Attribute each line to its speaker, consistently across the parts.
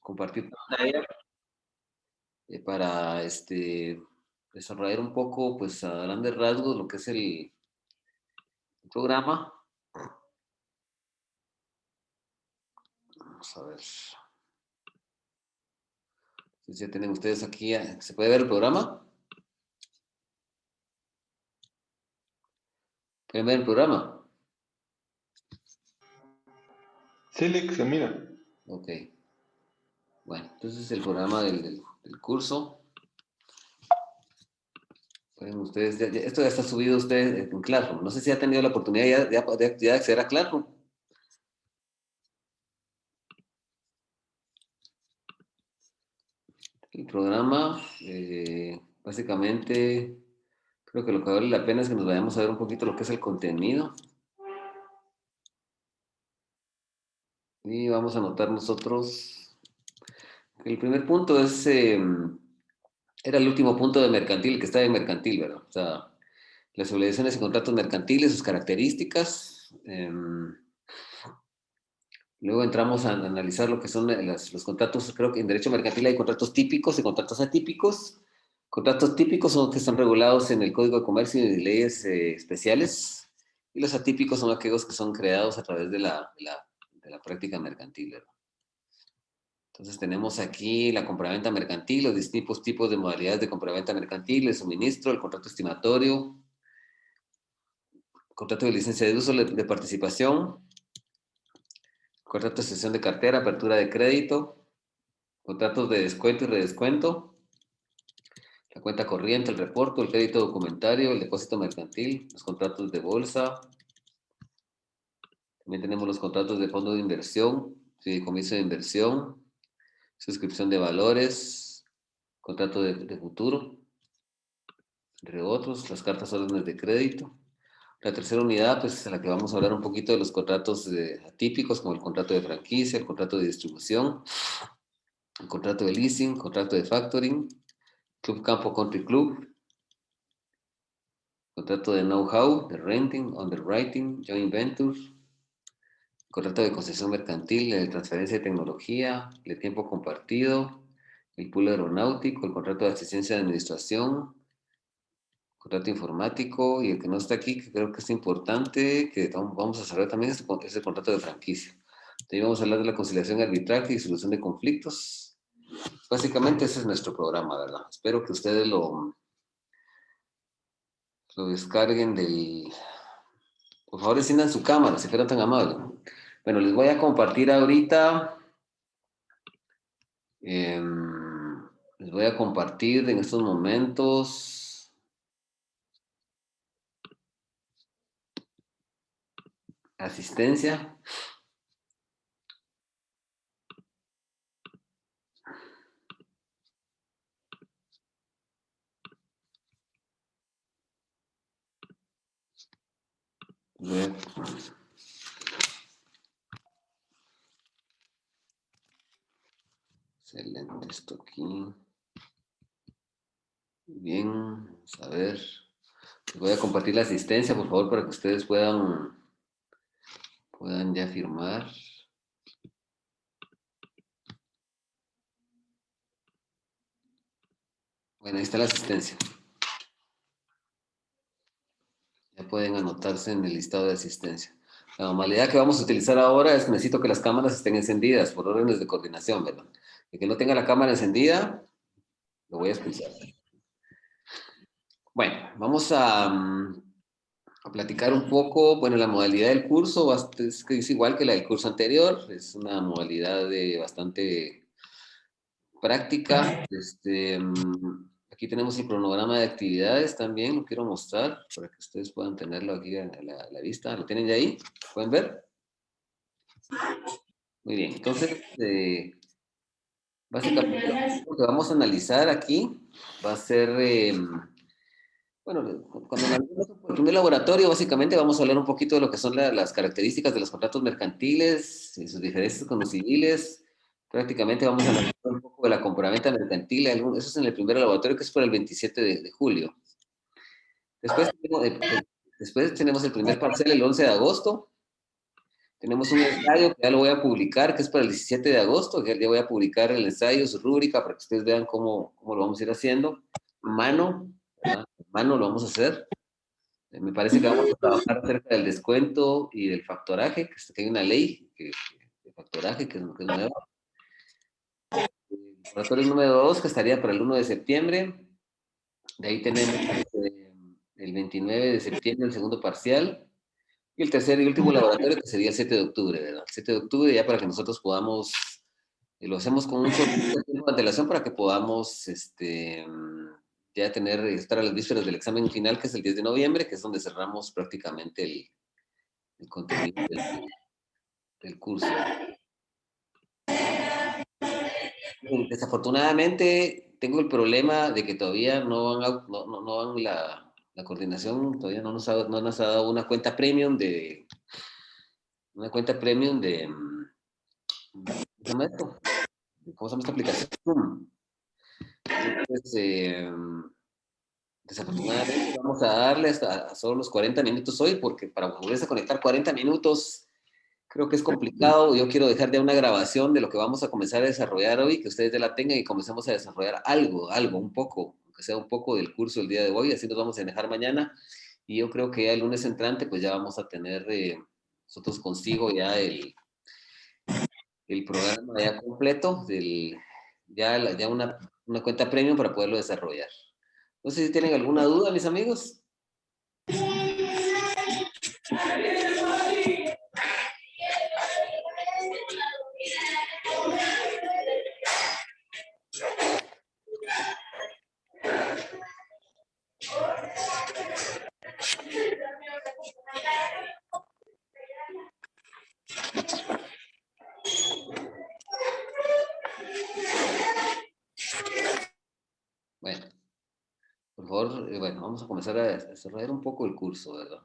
Speaker 1: compartir pantalla para desarrollar un poco, pues a grandes rasgos, lo que es el programa. Vamos a ver. Si ya tienen ustedes aquí, ¿se puede ver el programa? ¿Pueden ver el programa?
Speaker 2: Sí, se mira.
Speaker 1: Ok. Bueno, entonces el programa del curso. Pueden ustedes, esto ya está subido ustedes en Classroom. No sé si ha tenido la oportunidad de acceder a Classroom. El programa, básicamente, creo que lo que vale la pena es que nos vayamos a ver un poquito lo que es el contenido. Y vamos a anotar nosotros. El primer punto es, era el último punto de mercantil, el que está en mercantil, ¿verdad? O sea, las obligaciones y contratos mercantiles, sus características. Luego entramos a analizar lo que son los contratos. Creo que en derecho mercantil hay contratos típicos y contratos atípicos. Contratos típicos son los que están regulados en el Código de Comercio y leyes especiales. Y los atípicos son aquellos que son creados a través de la práctica mercantil, ¿verdad? Entonces tenemos aquí la compraventa mercantil, los distintos tipos de modalidades de compraventa mercantil, el suministro, el contrato estimatorio, contrato de licencia de uso de participación, contrato de cesión de cartera, apertura de crédito, contratos de descuento y redescuento, la cuenta corriente, el reporto, el crédito documentario, el depósito mercantil, los contratos de bolsa. También tenemos los contratos de fondo de inversión, fideicomiso de inversión, suscripción de valores, contrato de futuro, entre otros, las cartas órdenes de crédito. La tercera unidad, pues en la que vamos a hablar un poquito de los contratos atípicos, como el contrato de franquicia, el contrato de distribución, el contrato de leasing, contrato de factoring, Club Campo Country Club, contrato de know-how, de renting, underwriting, joint venture, contrato de concesión mercantil, de transferencia de tecnología, de tiempo compartido, el pool aeronáutico, el contrato de asistencia de administración, contrato informático y el que no está aquí, que creo que es importante, que vamos a saber también, es el contrato de franquicia. También vamos a hablar de la conciliación, arbitraje y solución de conflictos. Básicamente ese es nuestro programa, ¿verdad? Espero que ustedes lo descarguen del... Por favor, enciendan su cámara, si fueran tan amables. Bueno, les voy a compartir ahorita... les voy a compartir en estos momentos... Asistencia. Bien. Excelente esto aquí. Bien, vamos a ver. Les voy a compartir la asistencia, por favor, para que ustedes puedan ya firmar. Bueno, ahí está la asistencia. Ya pueden anotarse en el listado de asistencia. La modalidad que vamos a utilizar ahora es que necesito que las cámaras estén encendidas por órdenes de coordinación, ¿verdad? El que no tenga la cámara encendida, lo voy a expulsar. Bueno, vamos a platicar un poco. Bueno, la modalidad del curso es igual que la del curso anterior. Es una modalidad bastante práctica. Aquí tenemos el cronograma de actividades también, lo quiero mostrar para que ustedes puedan tenerlo aquí a la vista. ¿Lo tienen ya ahí? ¿Pueden ver? Muy bien, entonces, básicamente lo que vamos a analizar aquí va a ser, bueno, cuando analicemos el primer laboratorio, básicamente vamos a hablar un poquito de lo que son las características de los contratos mercantiles y sus diferencias con los civiles. Prácticamente vamos a analizar un poco de la compraventa mercantil, eso es en el primer laboratorio que es por el 27 de julio. Después tenemos el primer parcial el 11 de agosto Tenemos un ensayo que ya lo voy a publicar, que es para el 17 de agosto, que ya voy a publicar el ensayo, su rúbrica, para que ustedes vean cómo lo vamos a ir haciendo. Mano, ¿verdad? Mano lo vamos a hacer. Me parece que vamos a trabajar acerca del descuento y del factoraje, que hay una ley de factoraje que es nueva. El laboratorio número 2, que estaría para el 1 de septiembre. De ahí tenemos el 29 de septiembre el segundo parcial. Y el tercer y último laboratorio, que sería el 7 de octubre, ¿verdad? El 7 de octubre, ya para que nosotros podamos, lo hacemos con un poquito de tiempo de antelación para que podamos ya estar a las vísperas del examen final, que es el 10 de noviembre, que es donde cerramos prácticamente el contenido del curso. Desafortunadamente, tengo el problema de que todavía no van la coordinación, todavía no nos ha dado una cuenta premium ¿cómo se llama esto? ¿Cómo se llama esta aplicación? Entonces, desafortunadamente vamos a darle hasta solo los 40 minutos hoy, porque para volverse a conectar 40 minutos creo que es complicado. Yo quiero dejar ya una grabación de lo que vamos a comenzar a desarrollar hoy, que ustedes ya la tengan y comencemos a desarrollar algo, un poco, aunque sea un poco del curso del día de hoy, así nos vamos a dejar mañana. Y yo creo que ya el lunes entrante, pues ya vamos a tener nosotros consigo ya el programa ya completo, ya una cuenta premium para poderlo desarrollar. No sé si tienen alguna duda, mis amigos. Bueno, por favor, bueno, vamos a comenzar a desarrollar un poco el curso, ¿verdad?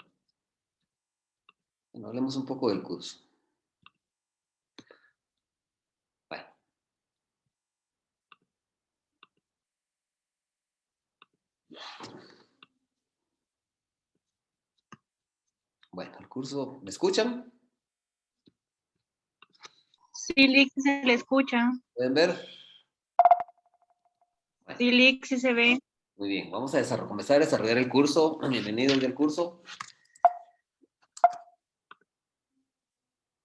Speaker 1: Bueno, hablemos un poco del curso. Bueno. Bueno, el curso, ¿me escuchan?
Speaker 3: Sí, Lick, se le escucha.
Speaker 1: ¿Pueden ver? Bueno,
Speaker 3: Sí, Lick, sí se ve.
Speaker 1: muy bien, vamos a comenzar a desarrollar el curso. Bienvenidos al curso.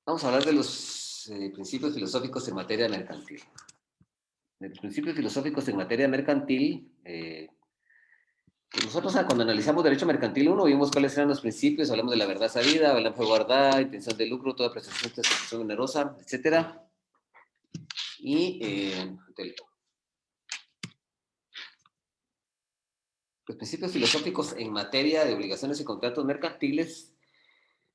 Speaker 1: Vamos a hablar de los principios filosóficos en materia mercantil. De los principios filosóficos en materia mercantil, nosotros cuando analizamos derecho mercantil 1 vimos cuáles eran los principios, hablamos de la verdad sabida, la fe guardada, intención de lucro, toda prestación de excepción onerosa, etc. Y los principios filosóficos en materia de obligaciones y contratos mercantiles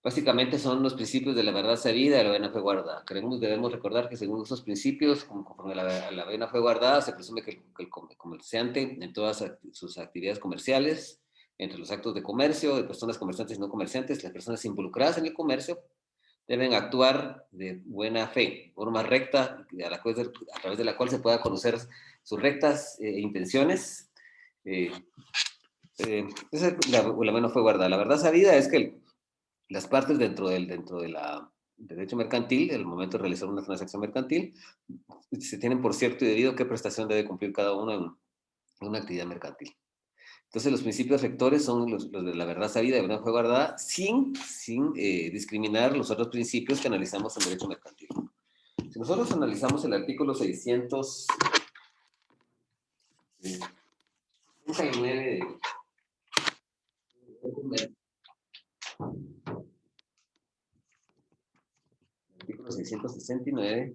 Speaker 1: básicamente son los principios de la verdad sabida y la buena fe guardada. Debemos recordar que según esos principios, conforme a la buena fe guardada, se presume que el comerciante en todas sus actividades comerciales, entre los actos de comercio, de personas comerciantes y no comerciantes, las personas involucradas en el comercio, deben actuar de buena fe, de forma recta, a través de la cual se pueda conocer sus rectas intenciones. Esa es la buena fe guardada. La verdad sabida es que las partes dentro de la derecho mercantil, el momento de realizar una transacción mercantil, se tienen por cierto y debido qué prestación debe cumplir cada uno en una actividad mercantil. Entonces, los principios rectores son los de la verdad sabida y la buena fe guardada, sin discriminar los otros principios que analizamos en derecho mercantil. Si nosotros analizamos el artículo 639 artículo 669,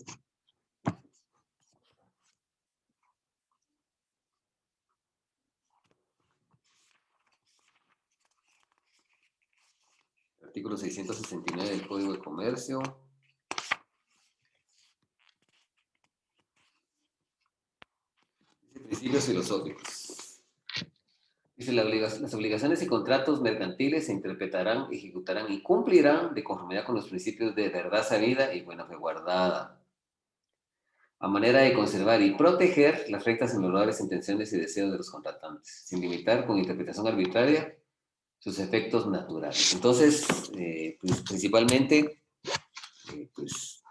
Speaker 1: artículo 669 del Código de Comercio. Principios filosóficos. Dice, las obligaciones y contratos mercantiles se interpretarán, ejecutarán y cumplirán de conformidad con los principios de verdad sabida y buena fe guardada, a manera de conservar y proteger las rectas y honorables intenciones y deseos de los contratantes, sin limitar con interpretación arbitraria sus efectos naturales. Entonces, principalmente, pues,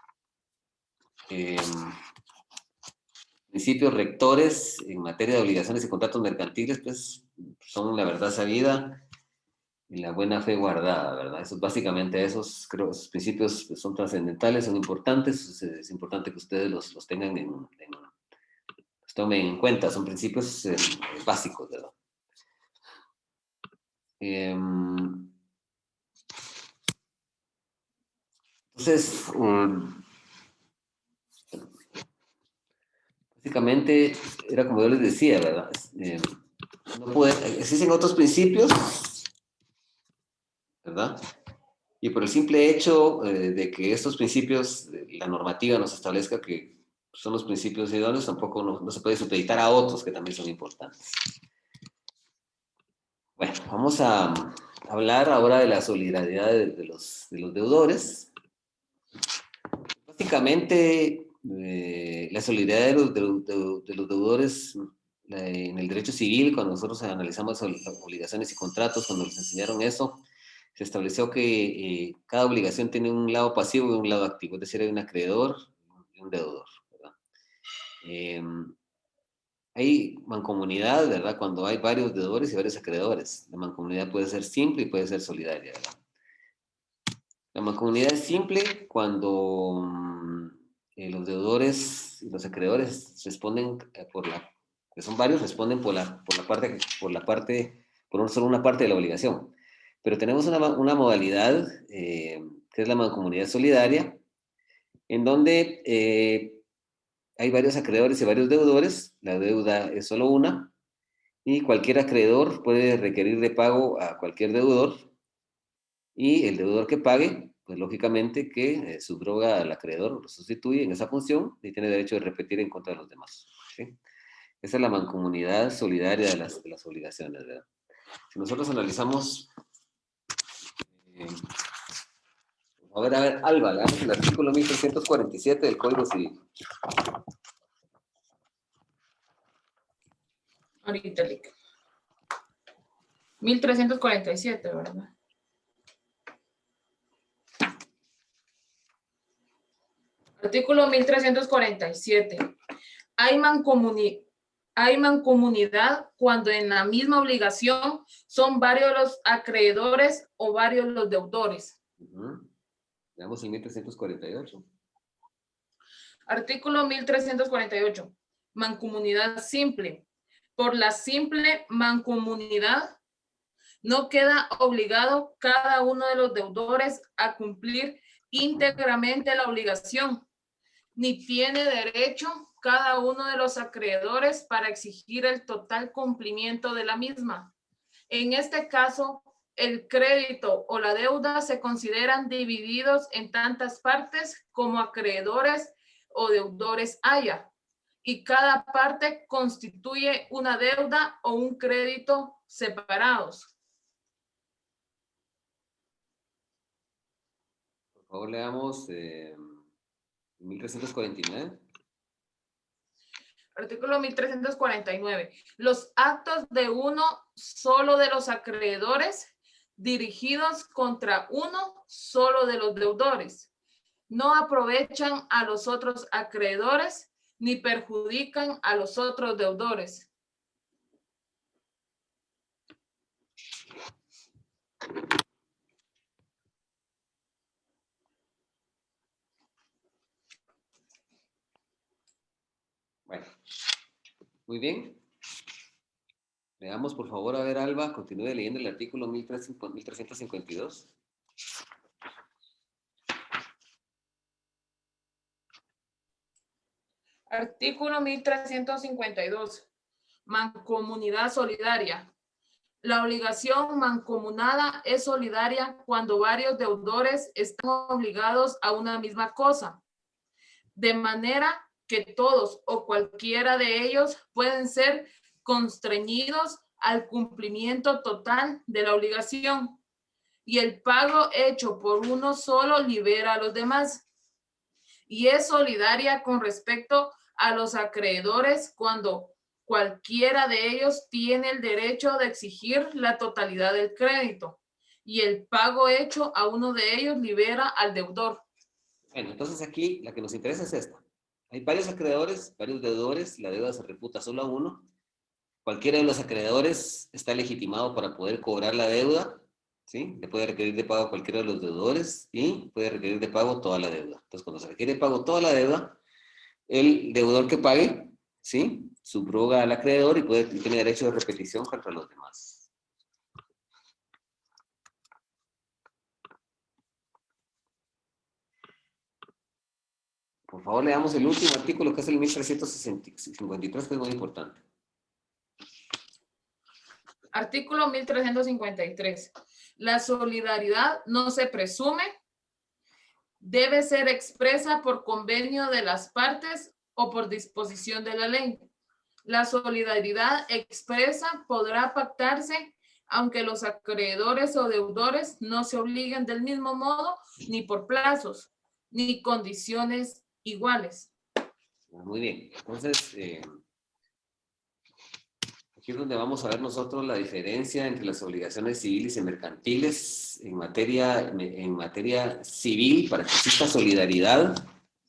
Speaker 1: principios rectores en materia de obligaciones y contratos mercantiles, pues son la verdad sabida y la buena fe guardada, ¿verdad? Eso, básicamente creo, esos principios pues, son trascendentales, son importantes, es importante que ustedes los tengan los tomen en cuenta, son principios básicos, ¿verdad? Entonces, básicamente, era como yo les decía, ¿verdad? Existen otros principios, ¿verdad? Y por el simple hecho de que estos principios, la normativa nos establezca que son los principios idóneos, tampoco no se puede supeditar a otros que también son importantes. Bueno, vamos a hablar ahora de la solidaridad de los deudores. Básicamente, la solidaridad de los deudores en el derecho civil, cuando nosotros analizamos obligaciones y contratos, cuando nos enseñaron eso, se estableció que cada obligación tiene un lado pasivo y un lado activo, es decir, hay un acreedor y un deudor, ¿verdad? Hay mancomunidad, ¿verdad? Cuando hay varios deudores y varios acreedores. La mancomunidad puede ser simple y puede ser solidaria, ¿verdad? La mancomunidad es simple cuando los deudores y los acreedores responden que son varios, responden por solo una parte de la obligación. Pero tenemos una modalidad que es la mancomunidad solidaria, en donde hay varios acreedores y varios deudores, la deuda es solo una, y cualquier acreedor puede requerir de pago a cualquier deudor, y el deudor que pague, pues lógicamente que subroga al acreedor, lo sustituye en esa función y tiene derecho de repetir en contra de los demás. ¿Sí? Esa es la mancomunidad solidaria de las obligaciones, ¿verdad? Si nosotros analizamos, a ver, Alba, leamos el artículo 1347 del Código Civil.
Speaker 4: Ahorita, Lick. 1347, ¿verdad? Artículo 1347. Hay mancomunidad cuando en la misma obligación son varios los acreedores o varios los deudores.
Speaker 1: Veamos el 1348.
Speaker 4: Artículo 1348. Mancomunidad simple. Por la simple mancomunidad no queda obligado cada uno de los deudores a cumplir íntegramente la obligación, ni tiene derecho cada uno de los acreedores para exigir el total cumplimiento de la misma. En este caso, el crédito o la deuda se consideran divididos en tantas partes como acreedores o deudores haya, y cada parte constituye una deuda o un crédito separados.
Speaker 1: Por favor, leamos 1349.
Speaker 4: Artículo 1349. Los actos de uno solo de los acreedores dirigidos contra uno solo de los deudores no aprovechan a los otros acreedores ni perjudican a los otros deudores.
Speaker 1: Bueno, muy bien. Leamos, por favor, a ver, Alba, continúe leyendo el artículo 1352.
Speaker 4: Artículo 1352. Mancomunidad solidaria. La obligación mancomunada es solidaria cuando varios deudores están obligados a una misma cosa, de manera que todos o cualquiera de ellos pueden ser constreñidos al cumplimiento total de la obligación, y el pago hecho por uno solo libera a los demás. Y es solidaria con respecto a los acreedores cuando cualquiera de ellos tiene el derecho de exigir la totalidad del crédito, y el pago hecho a uno de ellos libera al deudor.
Speaker 1: Bueno, entonces aquí la que nos interesa es esta. Hay varios acreedores, varios deudores, la deuda se reputa solo a uno. Cualquiera de los acreedores está legitimado para poder cobrar la deuda, ¿sí? Le puede requerir de pago a cualquiera de los deudores y puede requerir de pago toda la deuda. Entonces, cuando se requiere de pago toda la deuda, el deudor que pague, ¿sí? Subroga al acreedor y tiene derecho de repetición contra los demás. Por favor, leamos el último artículo, que es el 1353, que es muy importante.
Speaker 4: Artículo 1353. La solidaridad no se presume, debe ser expresa por convenio de las partes o por disposición de la ley. La solidaridad expresa podrá pactarse aunque los acreedores o deudores no se obliguen del mismo modo ni por plazos ni condiciones iguales.
Speaker 1: Muy bien. Entonces, aquí es donde vamos a ver nosotros la diferencia entre las obligaciones civiles y mercantiles. En materia civil, para que exista solidaridad,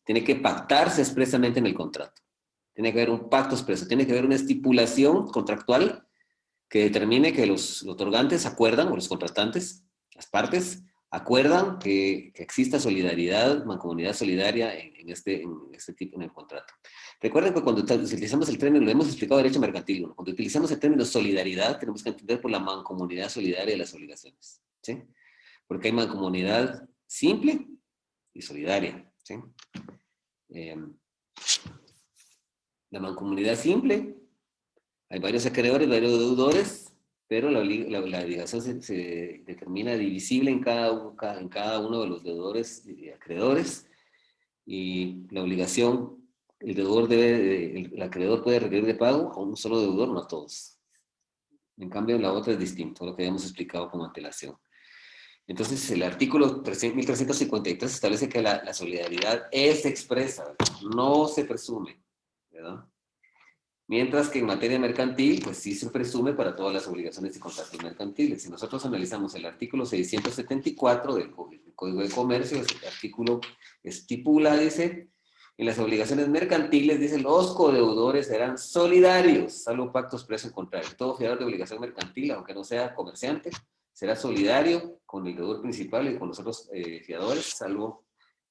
Speaker 1: tiene que pactarse expresamente en el contrato. Tiene que haber un pacto expreso, tiene que haber una estipulación contractual que determine que los otorgantes acuerdan, o los contratantes, las partes, acuerdan que exista solidaridad, mancomunidad solidaria en este tipo, en el contrato. Recuerden que cuando utilizamos el término, lo hemos explicado en derecho mercantil, ¿no? Cuando utilizamos el término solidaridad, tenemos que entender por la mancomunidad solidaria de las obligaciones, ¿sí? Porque hay mancomunidad simple y solidaria, ¿sí? La mancomunidad simple, hay varios acreedores, varios deudores, pero la obligación se determina divisible en cada uno de los deudores y acreedores, y la obligación, el acreedor puede requerir de pago a un solo deudor, no a todos. En cambio, la otra es distinto, lo que habíamos explicado con antelación. Entonces, el artículo 1353 establece que la solidaridad es expresa, ¿verdad? No se presume, ¿verdad? Mientras que en materia mercantil, pues sí se presume para todas las obligaciones y contratos mercantiles. Si nosotros analizamos el artículo 674 del Código de Comercio, ese artículo estipula, dice, en las obligaciones mercantiles, dice, los codeudores serán solidarios, salvo pacto expreso en contrario. Todo fiador de obligación mercantil, aunque no sea comerciante, será solidario con el deudor principal y con los otros fiadores, salvo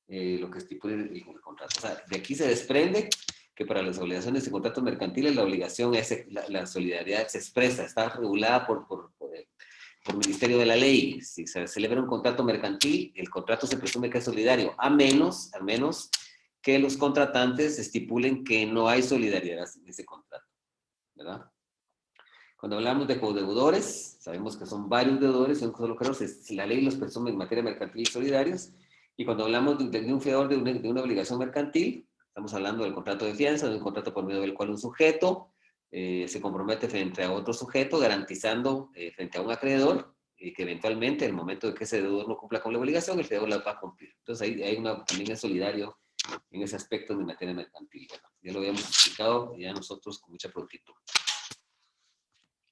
Speaker 1: lo que estipule el contrato. O sea, de aquí se desprende que para las obligaciones y contratos mercantiles la obligación es, la solidaridad se expresa, está regulada por Ministerio de la Ley. Si se celebra un contrato mercantil, el contrato se presume que es solidario, a menos que los contratantes estipulen que no hay solidaridad en ese contrato, ¿verdad? Cuando hablamos de codeudores, sabemos que son varios deudores, son solo acreedores, la ley los presume en materia mercantil y solidarios, y cuando hablamos de un fiador de una obligación mercantil, estamos hablando del contrato de fianza, de un contrato por medio del cual un sujeto se compromete frente a otro sujeto, garantizando frente a un acreedor que eventualmente, en el momento de que ese deudor no cumpla con la obligación, el fiador la va a cumplir. Entonces, ahí también es solidario en ese aspecto de materia mercantil. Ya lo habíamos explicado ya nosotros con mucha prontitud.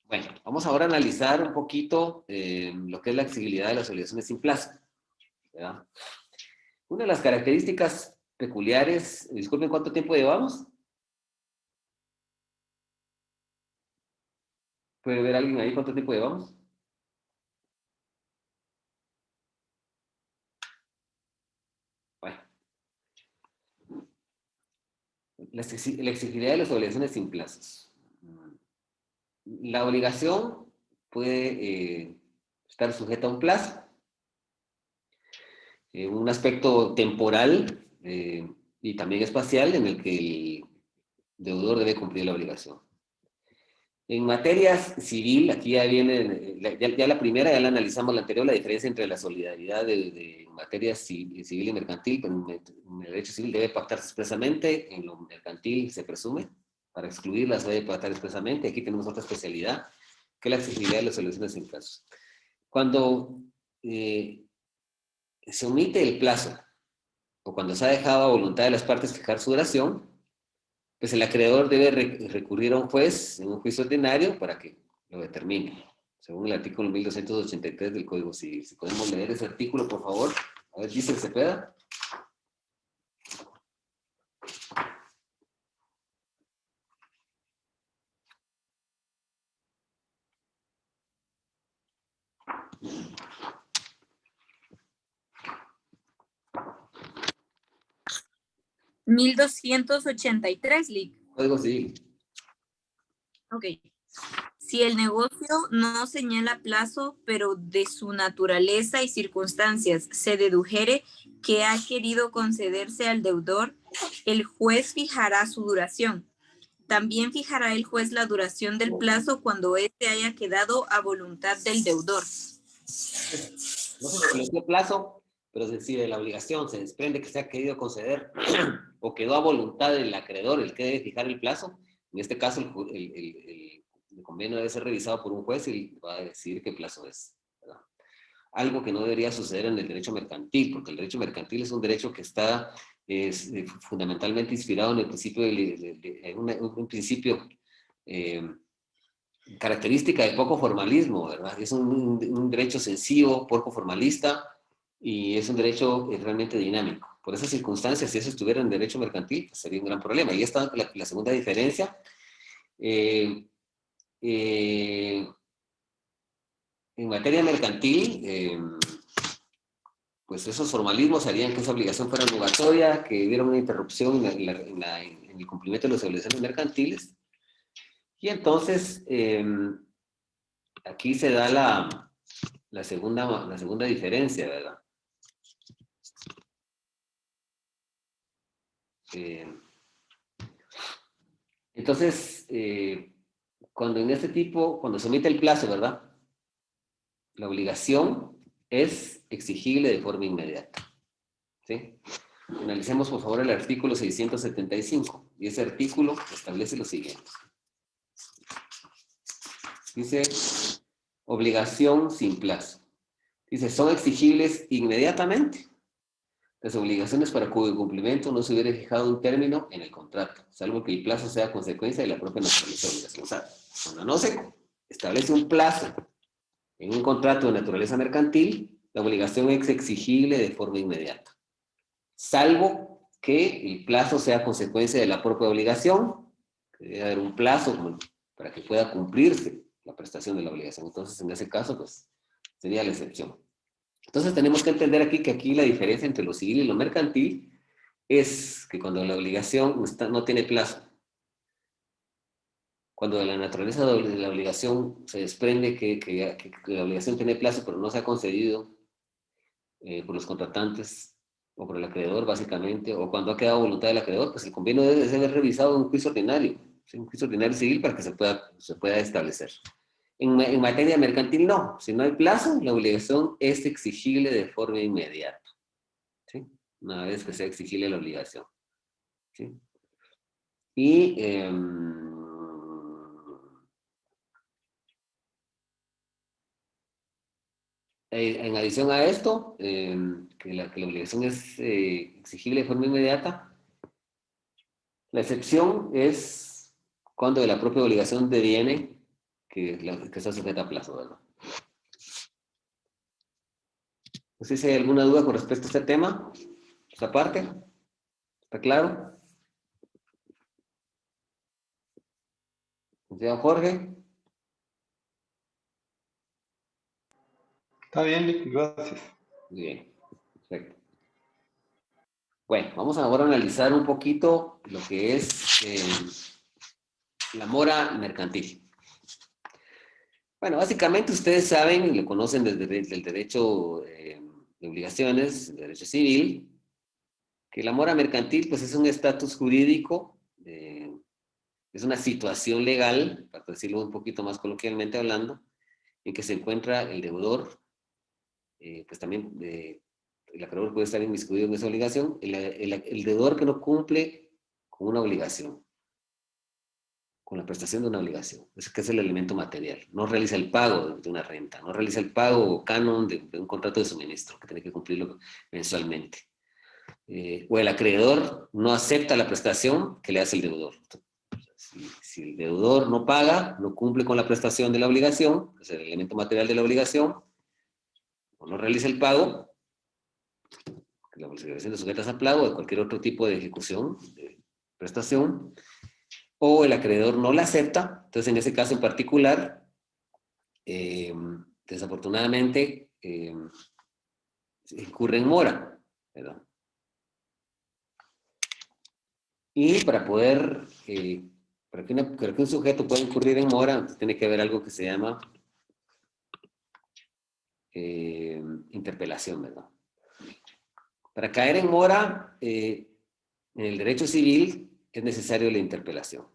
Speaker 1: Bueno, vamos ahora a analizar un poquito lo que es la exigibilidad de las obligaciones sin plazo, ¿verdad? Una de las características peculiares, disculpen, ¿cuánto tiempo llevamos? ¿Puede ver alguien ahí cuánto tiempo llevamos? Bueno. La exigibilidad de las obligaciones sin plazos. La obligación puede estar sujeta a un plazo, un aspecto temporal y también espacial en el que el deudor debe cumplir la obligación. En materia civil, aquí ya viene, ya la primera, ya la analizamos la anterior, la diferencia entre la solidaridad de materia civil y mercantil. En el derecho civil debe pactarse expresamente, en lo mercantil se presume, para excluirlas debe pactar expresamente. Aquí tenemos otra especialidad, que es la exigibilidad de las obligaciones sin plazos. Cuando se omite el plazo, o cuando se ha dejado a voluntad de las partes fijar su duración, pues el acreedor debe recurrir a un juez en un juicio ordinario para que lo determine, según el artículo 1283 del Código Civil. Si podemos leer ese artículo, por favor. A ver, dice Cepeda.
Speaker 5: $1,283, Lic.
Speaker 1: Código civil.
Speaker 5: Ok. Si el negocio no señala plazo, pero de su naturaleza y circunstancias se dedujere que ha querido concederse al deudor, el juez fijará su duración. También fijará el juez la duración del plazo cuando éste haya quedado a voluntad del deudor.
Speaker 1: No se estableció plazo, pero si de la obligación se desprende que se ha querido conceder o quedó a voluntad del acreedor el que debe fijar el plazo, en este caso el convenio debe ser revisado por un juez y va a decidir qué plazo es, ¿verdad? Algo que no debería suceder en el derecho mercantil, porque el derecho mercantil es un derecho que está fundamentalmente inspirado en el principio un principio característica de poco formalismo, ¿verdad? Es un derecho sencillo, poco formalista, y es un derecho realmente dinámico. Por esas circunstancias, si eso estuviera en derecho mercantil, pues sería un gran problema. Y esta la segunda diferencia. En materia mercantil, pues esos formalismos harían que esa obligación fuera rogatoria, que hubiera una interrupción en el cumplimiento de las obligaciones mercantiles. Y entonces, aquí se da la segunda diferencia, ¿verdad? Entonces, cuando se omite el plazo, ¿verdad? La obligación es exigible de forma inmediata, ¿sí? Analicemos, por favor, el artículo 675, y ese artículo establece lo siguiente. Dice, obligación sin plazo. Dice, son exigibles inmediatamente las obligaciones para cuyo cumplimiento no se hubiera fijado un término en el contrato, salvo que el plazo sea consecuencia de la propia naturaleza de la obligación. O sea, cuando no se establece un plazo en un contrato de naturaleza mercantil, la obligación es exigible de forma inmediata, salvo que el plazo sea consecuencia de la propia obligación, que debe haber un plazo para que pueda cumplirse la prestación de la obligación. Entonces, en ese caso, pues, sería la excepción. Entonces, tenemos que entender aquí la diferencia entre lo civil y lo mercantil es que cuando la obligación no tiene plazo, cuando de la naturaleza de la obligación se desprende que la obligación tiene plazo, pero no se ha concedido por los contratantes o por el acreedor, básicamente, o cuando ha quedado voluntad del acreedor, pues el convenio debe ser revisado en un juicio ordinario, ¿sí? Un juicio ordinario civil para que se pueda establecer. En materia mercantil no, si no hay plazo, la obligación es exigible de forma inmediata, ¿sí? Una vez que sea exigible la obligación, ¿sí? Y en adición a esto, que la obligación es exigible de forma inmediata, la excepción es cuando de la propia obligación deviene que está sujeta a plazo, ¿verdad? No sé si hay alguna duda con respecto a este tema, esta parte. ¿Está claro? Señor Jorge.
Speaker 2: Está bien, Lick, gracias.
Speaker 1: Muy bien, perfecto. Bueno, vamos ahora a analizar un poquito lo que es la mora mercantil. Bueno, básicamente ustedes saben y lo conocen desde el derecho de obligaciones, el derecho civil, que la mora mercantil pues es un estatus jurídico, es una situación legal, para decirlo un poquito más coloquialmente hablando, en que se encuentra el deudor, pues también el acreedor puede estar inmiscuido en esa obligación, el deudor que no cumple con una obligación, con la prestación de una obligación, es que es el elemento material, no realiza el pago de una renta, no realiza el pago o canon de un contrato de suministro, que tiene que cumplirlo mensualmente. O el acreedor no acepta la prestación que le hace el deudor. Si el deudor no paga, no cumple con la prestación de la obligación, es el elemento material de la obligación, o no realiza el pago, la obligación de sujetas a pago o de cualquier otro tipo de ejecución, de prestación, o el acreedor no la acepta, entonces en ese caso en particular, desafortunadamente incurre en mora, ¿verdad? Y para poder, para que un sujeto pueda incurrir en mora, tiene que haber algo que se llama interpelación, ¿verdad? Para caer en mora, en el derecho civil es necesario la interpelación.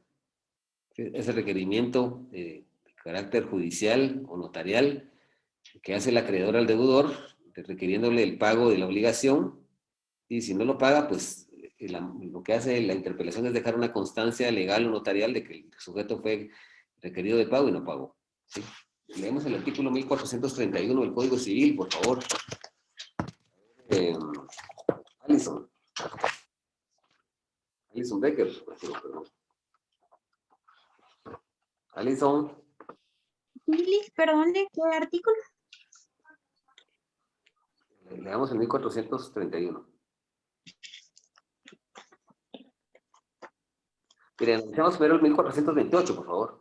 Speaker 1: Es el requerimiento de carácter judicial o notarial que hace el acreedor al deudor, requiriéndole el pago de la obligación, y si no lo paga, pues lo que hace la interpelación es dejar una constancia legal o notarial de que el sujeto fue requerido de pago y no pagó. ¿Sí? Leemos el artículo 1431 del Código Civil, por favor. Alison Becker, perdón. Alison.
Speaker 3: Perdón, ¿de qué artículo?
Speaker 1: Leamos el 1431. Miren, analicemos primero el 1428, por favor.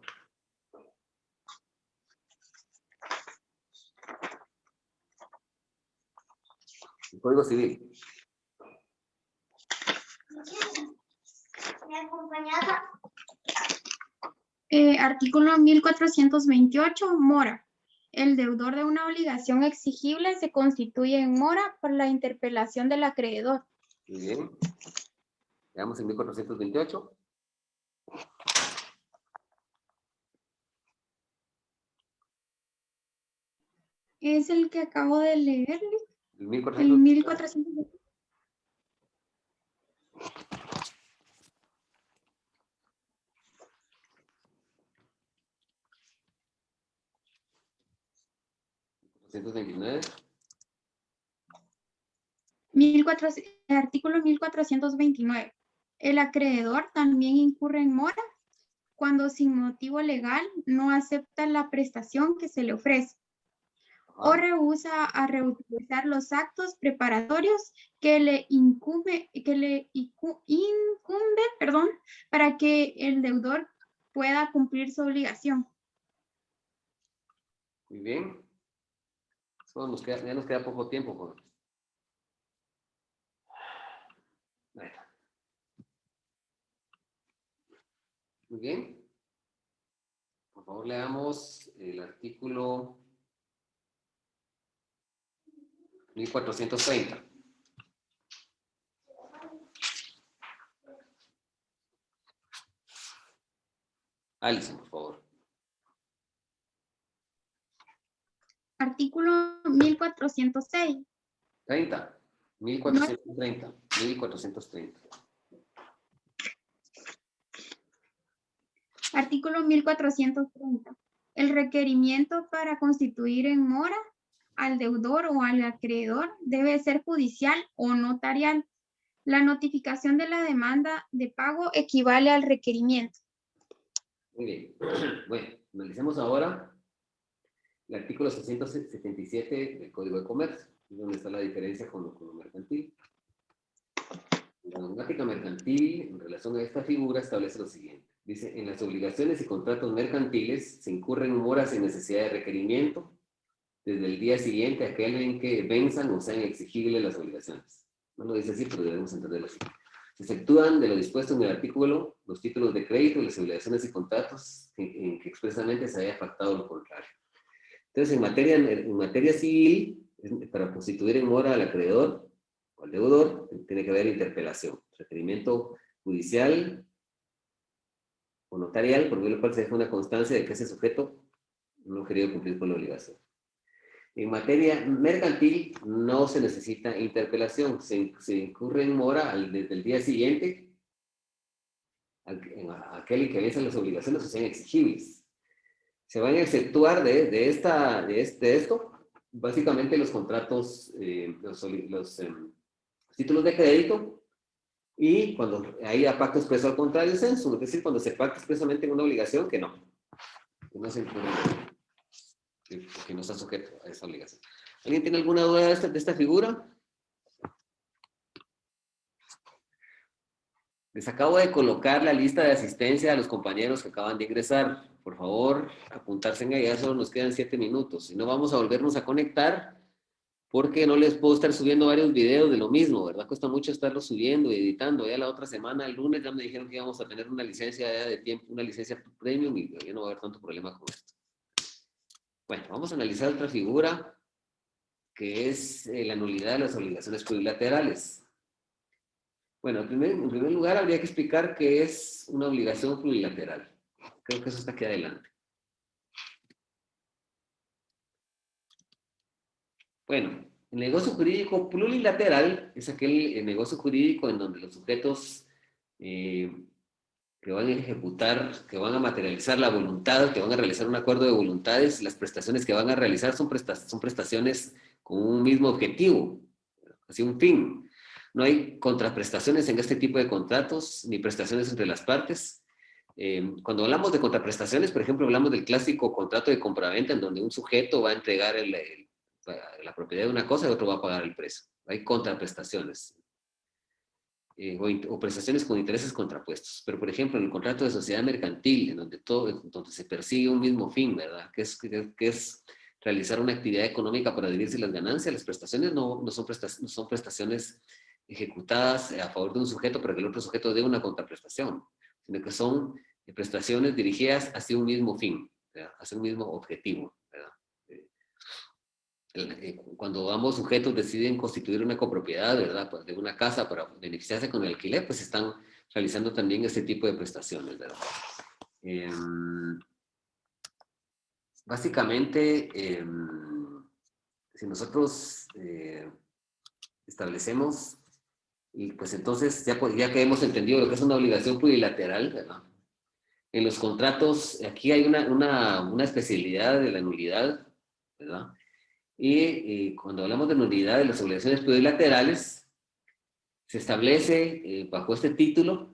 Speaker 1: El Código Civil.
Speaker 6: Artículo 1428, mora. El deudor de una obligación exigible se constituye en mora por la interpelación del acreedor.
Speaker 1: Muy bien. Veamos el 1428.
Speaker 6: Es el que acabo de leer,
Speaker 1: El
Speaker 6: el
Speaker 1: 1428.
Speaker 6: 1428. Artículo 1429. El acreedor también incurre en mora cuando sin motivo legal no acepta la prestación que se le ofrece o rehúsa a reutilizar los actos preparatorios que le incumbe, para que el deudor pueda cumplir su obligación.
Speaker 1: Muy bien. Solo ya nos queda poco tiempo. Bueno. Muy bien. Por favor, leamos el artículo 1430. Alison, por favor.
Speaker 6: Artículo 1406.
Speaker 1: 30. 1430. 1430.
Speaker 6: Artículo 1430. El requerimiento para constituir en mora al deudor o al acreedor debe ser judicial o notarial. La notificación de la demanda de pago equivale al requerimiento.
Speaker 1: Muy bien. Bueno, analicemos ahora el artículo 677 del Código de Comercio, donde está la diferencia con lo mercantil. La dogmática mercantil, en relación a esta figura, establece lo siguiente. Dice, en las obligaciones y contratos mercantiles se incurren moras sin necesidad de requerimiento desde el día siguiente a aquel en que venzan o sean exigibles las obligaciones. No lo dice así, pero debemos entenderlo así. Se efectúan de lo dispuesto en el artículo los títulos de crédito, las obligaciones y contratos en que expresamente se haya pactado lo contrario. Entonces, en materia civil, para constituir en mora al acreedor o al deudor, tiene que haber interpelación, requerimiento judicial o notarial, por medio del cual se deja una constancia de que ese sujeto no ha querido cumplir con la obligación. En materia mercantil no se necesita interpelación, se incurre en mora desde el día siguiente a aquel en que vencen las obligaciones o sean exigibles. Se van a exceptuar de esto básicamente los contratos, los títulos de crédito, y cuando haya pacto expreso al contrario, censo, es decir, cuando se pacta expresamente en una obligación que no se incluye, que no está sujeto a esa obligación. ¿Alguien tiene alguna duda de esta figura? Les acabo de colocar la lista de asistencia a los compañeros que acaban de ingresar. Por favor, apuntarse en ella, solo nos quedan 7 minutos. Si no, vamos a volvernos a conectar porque no les puedo estar subiendo varios videos de lo mismo, ¿verdad? Cuesta mucho estarlos subiendo y editando. Ya la otra semana, el lunes, ya me dijeron que íbamos a tener una licencia de tiempo, una licencia premium y ya no va a haber tanto problema con esto. Bueno, vamos a analizar otra figura que es la nulidad de las obligaciones plurilaterales. Bueno, en primer lugar habría que explicar qué es una obligación plurilateral. Creo que eso está aquí adelante. Bueno, el negocio jurídico plurilateral es aquel negocio jurídico en donde los sujetos que van a ejecutar, que van a materializar la voluntad, que van a realizar un acuerdo de voluntades, las prestaciones que van a realizar son prestaciones con un mismo objetivo, así un fin. No hay contraprestaciones en este tipo de contratos, ni prestaciones entre las partes. Cuando hablamos de contraprestaciones, por ejemplo, hablamos del clásico contrato de compraventa en donde un sujeto va a entregar la propiedad de una cosa y otro va a pagar el precio. Hay contraprestaciones. O prestaciones con intereses contrapuestos. Pero, por ejemplo, en el contrato de sociedad mercantil, en donde se persigue un mismo fin, ¿verdad? Que es realizar una actividad económica para dividirse las ganancias, las prestaciones no son prestaciones ejecutadas a favor de un sujeto para que el otro sujeto dé una contraprestación, sino que son prestaciones dirigidas hacia un mismo fin, ¿verdad? Hacia un mismo objetivo, ¿verdad? Cuando ambos sujetos deciden constituir una copropiedad, ¿verdad? Pues de una casa para beneficiarse con el alquiler, pues están realizando también este tipo de prestaciones, ¿verdad? Básicamente, si nosotros establecemos, y pues entonces, ya que hemos entendido lo que es una obligación plurilateral, ¿verdad? En los contratos, aquí hay una especialidad de la nulidad, ¿verdad? Y cuando hablamos de nulidad de las obligaciones plurilaterales, se establece bajo este título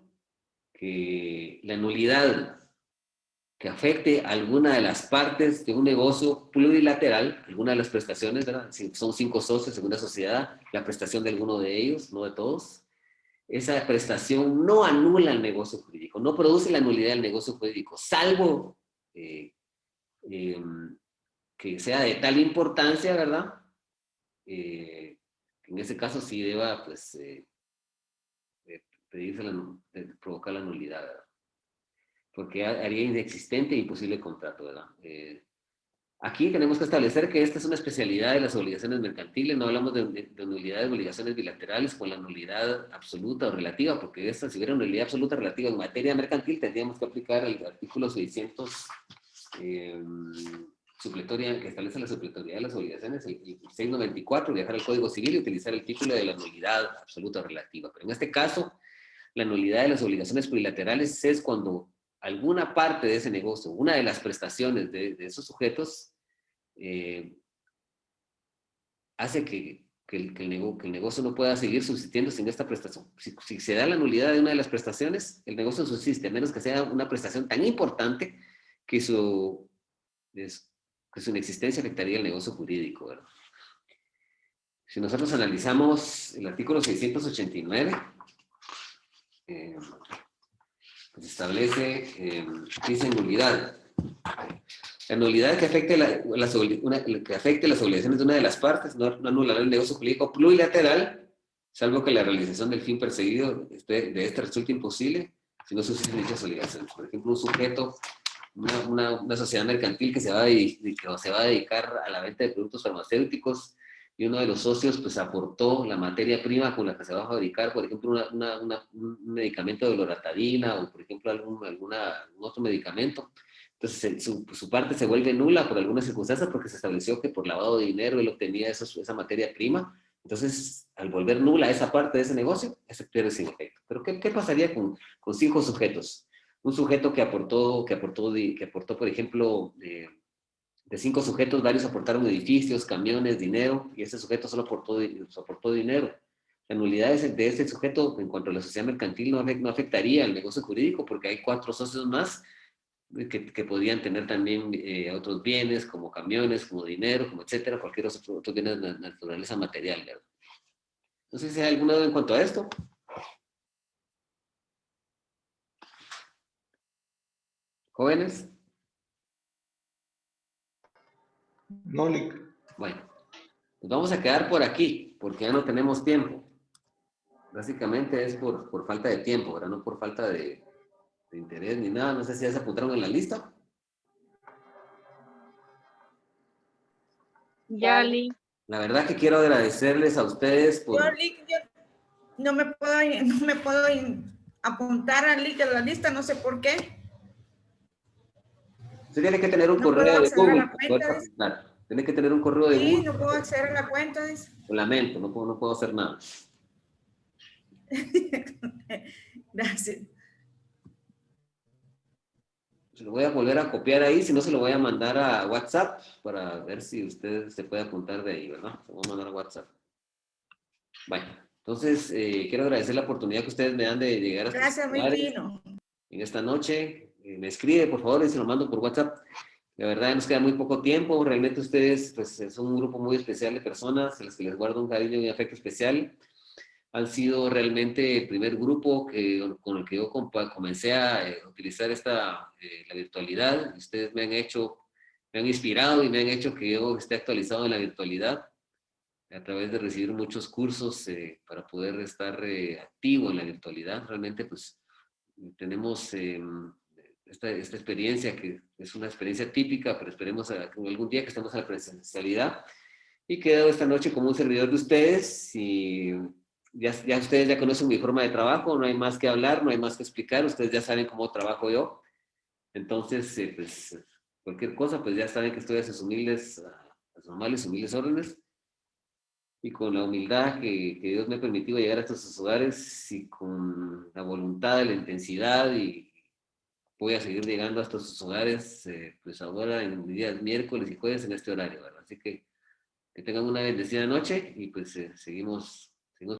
Speaker 1: que la nulidad que afecte a alguna de las partes de un negocio plurilateral, alguna de las prestaciones, ¿verdad? Si son 5 socios en una sociedad, la prestación de alguno de ellos, no de todos, esa prestación no anula el negocio jurídico, no produce la nulidad del negocio jurídico, salvo que sea de tal importancia, ¿verdad? En ese caso sí deba, pues, pedirse provocar la nulidad, ¿verdad? Porque haría inexistente e imposible el contrato, ¿verdad? Aquí tenemos que establecer que esta es una especialidad de las obligaciones mercantiles, no hablamos de nulidad de obligaciones bilaterales con la nulidad absoluta o relativa, porque esta, si hubiera nulidad absoluta o relativa en materia mercantil, tendríamos que aplicar el artículo 600 supletoria, que establece la supletoriedad de las obligaciones, el 694, viajar al Código Civil y utilizar el título de la nulidad absoluta o relativa. Pero en este caso, la nulidad de las obligaciones plurilaterales es cuando alguna parte de ese negocio, una de las prestaciones de esos sujetos, hace que el negocio no pueda seguir subsistiendo sin esta prestación. Si se da la nulidad de una de las prestaciones, el negocio subsiste, a menos que sea una prestación tan importante que su inexistencia afectaría el negocio jurídico, ¿verdad? Si nosotros analizamos el artículo 689, pues establece, dice nulidad. La nulidad que afecte las obligaciones de una de las partes no anulará el negocio jurídico plurilateral, salvo que la realización del fin perseguido de este resulte imposible si no subsisten dichas obligaciones. Por ejemplo, un sujeto, una sociedad mercantil que se va a dedicar a la venta de productos farmacéuticos y uno de los socios pues aportó la materia prima con la que se va a fabricar, por ejemplo, un medicamento de loratadina o por ejemplo algún otro medicamento. Entonces su parte se vuelve nula por alguna circunstancia porque se estableció que por lavado de dinero él obtenía esa materia prima. Entonces, al volver nula esa parte de ese negocio, ese pierde sin efecto. Pero ¿qué pasaría con 5 sujetos? Un sujeto que aportó, por ejemplo, de 5 sujetos, varios aportaron edificios, camiones, dinero, y ese sujeto solo aportó dinero. La nulidad de ese sujeto en cuanto a la sociedad mercantil no afectaría al negocio jurídico porque hay 4 socios más que podrían tener también otros bienes como camiones, como dinero, como etcétera, cualquier otro bien de naturaleza material, ¿verdad? No sé si hay alguna duda en cuanto a esto. ¿Jóvenes?
Speaker 2: No, Lick.
Speaker 1: Bueno, nos vamos a quedar por aquí, porque ya no tenemos tiempo. Básicamente es por falta de tiempo, ¿verdad? No por falta de interés ni nada. No sé si ya se apuntaron en la lista.
Speaker 7: Ya, Lick.
Speaker 1: La verdad que quiero agradecerles a ustedes por...
Speaker 8: Yo, Lick, yo no me puedo apuntar a Lick de la lista, no sé por qué.
Speaker 1: Usted tiene que tener un
Speaker 8: No
Speaker 1: correo
Speaker 8: puedo
Speaker 1: de
Speaker 8: acceder a
Speaker 1: Google.
Speaker 8: la
Speaker 1: para
Speaker 8: cuenta,
Speaker 1: poder participar. Tiene que tener un correo de
Speaker 8: Sí,
Speaker 1: Google.
Speaker 8: no puedo acceder a la cuenta.
Speaker 1: Lo lamento, no puedo hacer nada.
Speaker 8: Gracias.
Speaker 1: Se lo voy a volver a copiar ahí, si no se lo voy a mandar a WhatsApp para ver si usted se puede apuntar de ahí, ¿verdad? Se lo voy a mandar a WhatsApp. Bueno, entonces quiero agradecer la oportunidad que ustedes me dan de llegar a estos
Speaker 8: Gracias, muy
Speaker 1: lugares
Speaker 8: fino.
Speaker 1: en esta noche. Me escribe, por favor, y se lo mando por WhatsApp. La verdad, nos queda muy poco tiempo. Realmente ustedes pues, son un grupo muy especial de personas a las que les guardo un cariño y afecto especial. Han sido realmente el primer grupo con el que yo comencé a utilizar la virtualidad. Ustedes me han inspirado y me han hecho que yo esté actualizado en la virtualidad a través de recibir muchos cursos para poder estar activo en la virtualidad. Realmente, pues, tenemos esta experiencia que es una experiencia típica, pero esperemos algún día que estemos en la presencialidad. Y quedo esta noche como un servidor de ustedes y ya ustedes ya conocen mi forma de trabajo, no hay más que hablar, no hay más que explicar, ustedes ya saben cómo trabajo yo. Entonces, pues, cualquier cosa, pues ya saben que estoy a sus normales, humildes órdenes. Y con la humildad que Dios me ha permitido llegar hasta sus hogares y con la voluntad, la intensidad y voy a seguir llegando hasta sus hogares, pues ahora en días miércoles y jueves en este horario, ¿verdad? Así que tengan una bendecida noche y pues seguimos